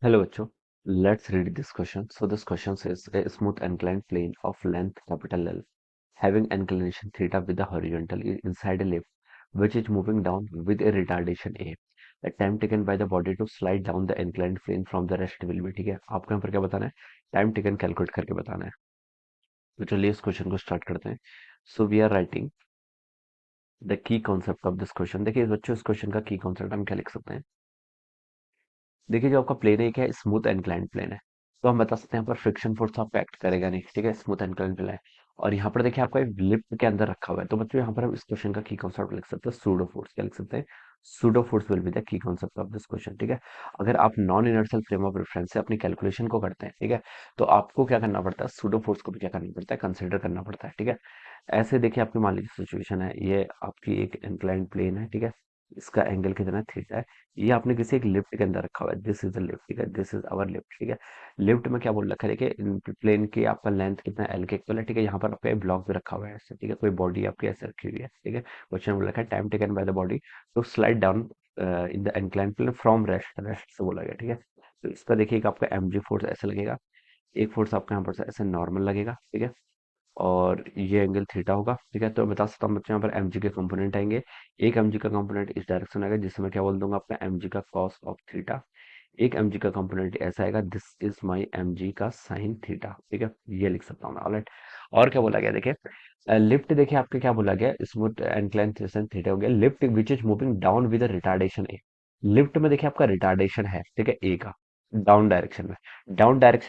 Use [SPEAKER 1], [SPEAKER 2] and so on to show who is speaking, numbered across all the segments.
[SPEAKER 1] Hello, bachcho. Let's read this question. So this question says a smooth inclined plane of length capital L having inclination theta with the horizontal is inside a lift which is moving down with a retardation A. The time taken by the body to slide down the inclined plane from the rest will be ठीक है आपको यहाँ पर क्या बताना है time taken calculate करके बताना है तो चलिए इस क्वेश्चन को स्टार्ट करते हैं so we are writing the key concept of this question देखिए बच्चों इस क्वेश्चन का की कॉन्सेप्ट हम क्या लिख सकते हैं देखिए जो आपका प्लेन है क्या है स्मूथ एंक्लाइंड प्लेन है तो हम बता सकते हैं यहाँ पर फ्रिक्शन फोर्स आपको एक्ट करेगा नहीं ठीक है स्मूथ एंक्लाइंड प्लेन है और यहाँ पर देखिए आपका एक लिफ्ट के अंदर रखा हुआ है तो बच्चों यहाँ पर हम इस क्वेश्चन का की कॉन्सेप्ट लिख सकते हैं सूडो फोर्स क्या लिख सकते हैं pseudo force will be the key concept of this question ठीक है अगर आप non inertial frame of reference से अपनी कैलकुलेशन को करते हैं ठीक है तो आपको क्या करना पड़ता है सूडो फोर्स को भी क्या करना पड़ता है कंसिडर करना पड़ता है ठीक है ऐसे देखिए आपकी मान लीजिए सिचुएशन है ये आपकी एक इंक्लाइंड प्लेन है ठीक है इसका एंगल कितना थीटा है ये आपने किसी एक लिफ्ट के अंदर रखा हुआ है दिस इज द लिफ्ट ठीक है दिस इज आवर लिफ्ट ठीक है लिफ्ट में क्या बोल रखा है देखिए प्लेन की आपका लेंथ कितना एल के इक्वल है ठीक है यहाँ पर आपका ब्लॉक भी रखा हुआ है ऐसे ठीक है कोई बॉडी आपकी ऐसे रखी हुई है ठीक है क्वेश्चन बोल रखा है time taken by the body to slide down in the incline plane from rest rest से बोला गया ठीक है तो इस पर देखिए आपका एम जी फोर्स ऐसे लगेगा एक फोर्स आपका यहाँ पर से ऐसे नॉर्मल लगेगा ठीक है और ये एंगल थीटा होगा ठीक है तो मैं बता सकता हूँ बच्चों यहाँ पर mg के कंपोनेंट आएंगे एक mg का कंपोनेंट इस डायरेक्शन आएगा जिसमें क्या बोल दूंगा आपका mg का कॉस ऑफ थीटा एक mg का कंपोनेंट ऐसा आएगा दिस इज माय mg का साइन थीटा ठीक है ये लिख सकता हूँ मैं ऑलराइट और क्या बोला गया देखिए लिफ्ट देखिए आपके क्या बोला गया स्मूथ इंक्लाइनेशन थीटा हो गया lift which is moving down with retardation A lift में देखिए आपका रिटार्डेशन है ठीक है ए का डाउन डायरेक्शन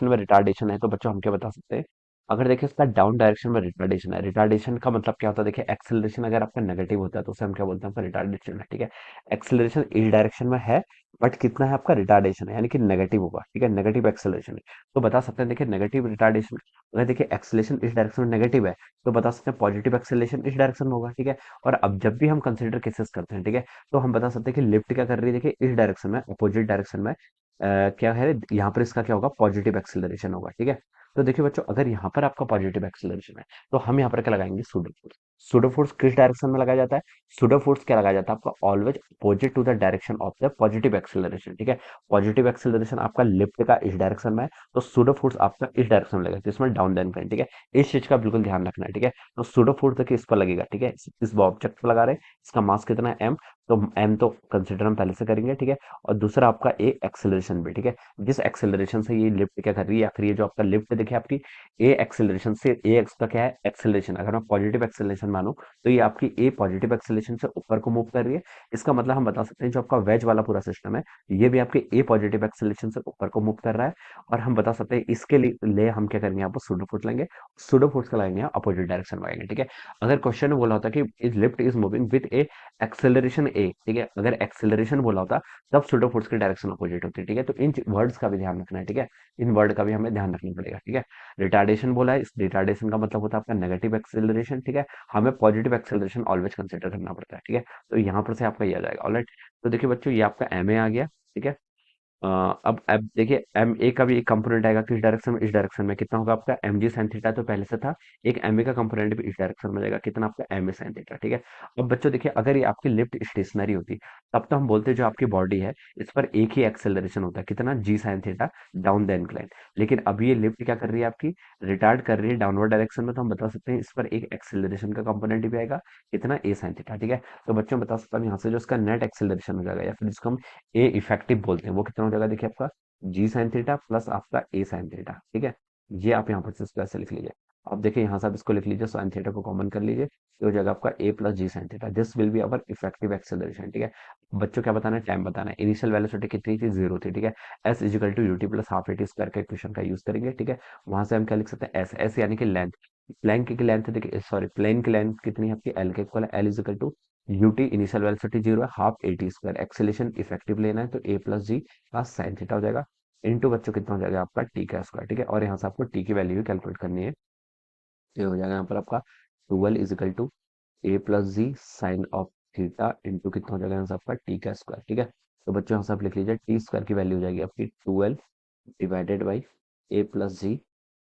[SPEAKER 1] में रिटार्डेशन है तो बच्चों हम क्या बता सकते हैं अगर देखिए इसका डाउन डायरेक्शन में रिटार्डेशन है रिटार्डेशन का मतलब क्या होता है देखिए एक्सेलरेशन अगर आपका नेगेटिव होता है तो उसे हम क्या बोलते हैं आपका रिटार्डेशन है ठीक है एक्सेलरेशन इस डायरेक्शन में है बट कितना है आपका रिटार्डेशन है यानी कि नेगेटिव होगा ठीक है नेगेटिव एक्सेलरेशन है तो बता सकते हैं देखिए नेगेटिव रिटार्डेशन अगर देखिए एक्सेलरेशन इस डायरेक्शन में नेगेटिव है तो बता सकते हैं पॉजिटिव एक्सेलरेशन इस डायरेक्शन में होगा ठीक है और अब जब भी हम कंसिडर केसेस करते हैं ठीक है तो हम बता सकते हैं कि लिफ्ट क्या कर रही है देखिए इस डायरेक्शन में अपोजिट डायरेक्शन में क्या है यहाँ पर इसका क्या होगा पॉजिटिव एक्सेलरेशन होगा ठीक है तो देखिए बच्चों अगर यहाँ पर आपका पॉजिटिव एक्सेलरेशन है तो हम यहाँ पर क्या लगाएंगे सूडो फोर्स सूडो फोर्स किस डायरेक्शन में लगाया जाता है सूडो फोर्स क्या लगाया जाता है आपका always opposite to the direction of the positive acceleration ठीक है पॉजिटिव एक्सेलरेशन आपका लिफ्ट का इस डायरेक्शन में है तो सूडो फोर्स आपका इस डायरेक्शन में लगेगा जिसमें डाउन डाउन करें ठीक है इस चीज का बिल्कुल ध्यान रखना है ठीक है तो सूडो फोर्स देखिए इस पर लगेगा ठीक है इस ऑब्जेक्ट पर लगा रहे हैं इसका मास कितना है एम तो एम तो कंसिडर हम पहले से करेंगे ठीक है और दूसरा आपका ए एक्सेलरेशन भी ठीक है जिस एक्सेलरेशन से ये लिफ्ट क्या कर रही है या फिर ये जो आपका लिफ्ट देखिए आपकी ए एक्सेलरेशन से ए एक्स का क्या है एक्सेलरेशन अगर मैं पॉजिटिव एक्सेलरेशन मानूं तो ये आपकी ए पॉजिटिव एक्सेलरेशन से ऊपर को मूव कर रही है इसका मतलब हम बता सकते हैं जो आपका वेज वाला पूरा सिस्टम है ये भी आपके ए पॉजिटिव एक्सेलरेशन से ऊपर को मूव कर रहा है और हम बता सकते हैं इसके लिए हम क्या करेंगे यहाँ पर सूडो फोर्स लेंगे सूडो फोर्स का लगाएंगे अपोजिट डायरेक्शन में आएंगे ठीक है अगर क्वेश्चन में बोला होता कि is lift is moving with a acceleration a ठीक है अगर एक्सेलरेशन बोला होता तब सूडो फोर्स की डायरेक्शन अपोजिट होती है ठीक है तो इन वर्ड्स का भी ध्यान रखना है ठीक है इन वर्ड का भी हमें ध्यान रखना पड़ेगा ठीक है रिटार्डेशन बोला है इस रिटार्डेशन का मतलब होता है आपका नेगेटिव एक्सेलरेशन ठीक है हमें पॉजिटिव एक्सेलरेशन ऑलवेज कंसिडर करना पड़ता है ठीक है तो यहाँ पर से आपका ये आ जाएगा ऑलराइट तो देखिए बच्चों ये आपका एम ए आ गया ठीक है अ, अब देखिए एम ए का भी एक कंपोनेंट आएगा किस डायरेक्शन में इस डायरेक्शन में कितना होगा आपका एम जी साइन थीटा तो पहले से था एक एम ए का कंपोनेंट भी इस डायरेक्शन में जाएगा कितना आपका एम ए साइन थीटा ठीक है अब बच्चों देखिए अगर ये आपकी लिफ्ट स्टेशनरी होती तब तो हम बोलते हैं जो आपकी बॉडी है इस पर एक ही एक्सेलरेशन होता है कितना g sine theta down the incline लेकिन अभी ये लिफ्ट क्या कर रही है आपकी रिटार्ड कर रही है डाउनवर्ड डायरेक्शन में तो हम बता सकते हैं इस पर एक एक्सेलरेशन का कंपोनेंट भी आएगा कितना ए साइन थीटा ठीक है तो बच्चों बता सकता हूँ यहाँ से जो इसका नेट एक्सेलरेशन हो जाएगा या फिर जिसको हम ए इफेक्टिव बोलते हैं वो कितना हो जाएगा देखिए आपका जी साइन थीटा प्लस आपका ए साइन थीटा ठीक है ये आप यहाँ पर से इसको ऐसे लिख लीजिए अब देखिए यहाँ से आप इसको लिख लीजिए साइन थीटा को कॉमन कर लीजिए ये हो जाएगा आपका a plus g sine theta this will be our effective acceleration ठीक है बच्चों क्या बताना है टाइम बताना है इनिशियल वेलोसिटी कितनी थी जीरो थी ठीक है s is equal to u t plus half a t square का इक्वेशन का यूज करेंगे ठीक है वहां से हम क्या लिख सकते हैं एस एस यानी कि लेंथ प्लैंक की लेंथ देखिए सॉरी प्लेन की लेंथ कितनी है आपकी एल के इक्वल है L is equal to u t initial velocity zero है half a t square acceleration effective लेना है तो ए प्लस जी का साइन थीटा हो जाएगा इनटू बच्चों कितना हो जाएगा आपका टी का स्क्वायर ठीक है और यहाँ से आपको टी की वैल्यू भी कैलकुलेट करनी है ये हो जाएगा यहाँ पर आपका twelve is equal to a plus g sine of theta into कितना हो जाएगा यहाँ से आपका टी का स्क्वायर ठीक है तो बच्चों यहाँ से आप लिख लीजिए टी स्क्वायर की वैल्यू हो जाएगी आपकी twelve divided by a plus g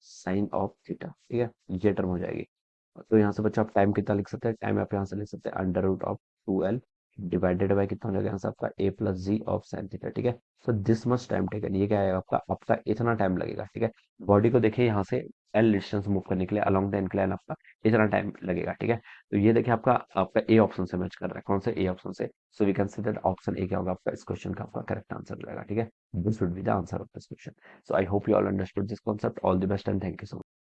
[SPEAKER 1] sine of theta ठीक है ये टर्म हो जाएगी तो यहाँ से बच्चों आप टाइम कितना लिख सकते हैं टाइम आप यहाँ से लिख सकते हैं under root of 2l divided by कितना हो जाएगा आंसर आपका a plus g of sine theta, ठीक है। So this much time taken, ये क्या है आपका, आपका इतना टाइम लगेगा, ठीक है। बॉडी को देखिए यहाँ से एल डिस्टेंस मूव करने के लिए अलोंग द इंक्लाइन आपका इतना टाइम लगेगा, ठीक है। तो ये देखिए आपका आपका ए ऑप्शन से मैच कर रहा है, कौन से ए ऑप्शन से। So we can see that option a क्या होगा आपका इस क्वेश्चन का आपका करेक्ट आंसर रहेगा, ठीक है। This would be the answer of this question. So I hope you all understood this concept. All the best and thank you so much.